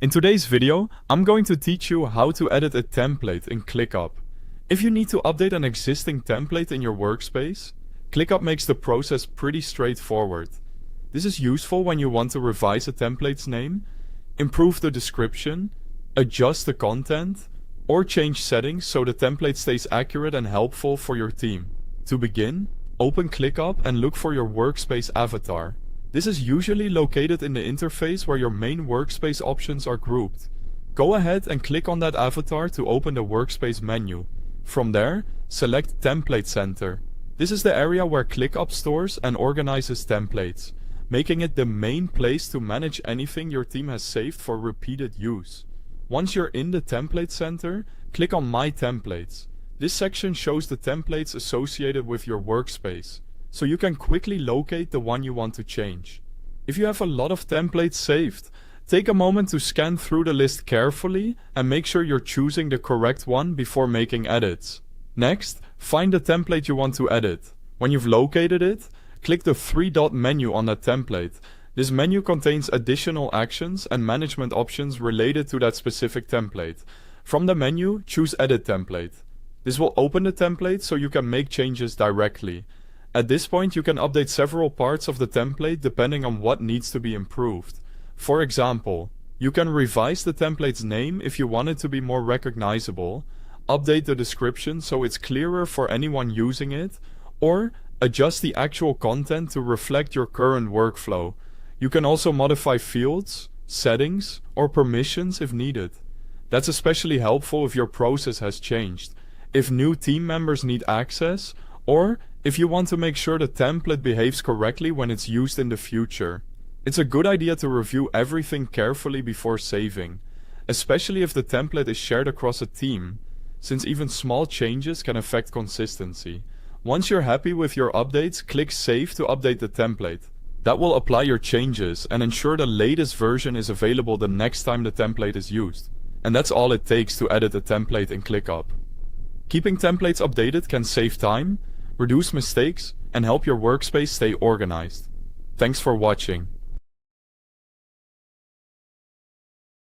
In today's video, I'm going to teach you how to edit a template in ClickUp. If you need to update an existing template in your workspace, ClickUp makes the process pretty straightforward. This is useful when you want to revise a template's name, improve the description, adjust the content, or change settings so the template stays accurate and helpful for your team. To begin, open ClickUp and look for your workspace avatar. This is usually located in the interface where your main workspace options are grouped. Go ahead and click on that avatar to open the workspace menu. From there, select Template Center. This is the area where ClickUp stores and organizes templates, making it the main place to manage anything your team has saved for repeated use. Once you're in the Template Center, click on My Templates. This section shows the templates associated with your workspace, so you can quickly locate the one you want to change. If you have a lot of templates saved, take a moment to scan through the list carefully and make sure you're choosing the correct one before making edits. Next, find the template you want to edit. When you've located it, click the three-dot menu on that template. This menu contains additional actions and management options related to that specific template. From the menu, choose Edit Template. This will open the template so you can make changes directly. At this point, you can update several parts of the template depending on what needs to be improved. For example, you can revise the template's name if you want it to be more recognizable, update the description so it's clearer for anyone using it, or adjust the actual content to reflect your current workflow. You can also modify fields, settings, or permissions if needed. That's especially helpful if your process has changed, if new team members need access, or if you want to make sure the template behaves correctly when it's used in the future. It's a good idea to review everything carefully before saving, especially if the template is shared across a team, since even small changes can affect consistency. Once you're happy with your updates, click Save to update the template. That will apply your changes and ensure the latest version is available the next time the template is used. And that's all it takes to edit a template in ClickUp. Keeping templates updated can save time, reduce mistakes, and help your workspace stay organized. Thanks for watching.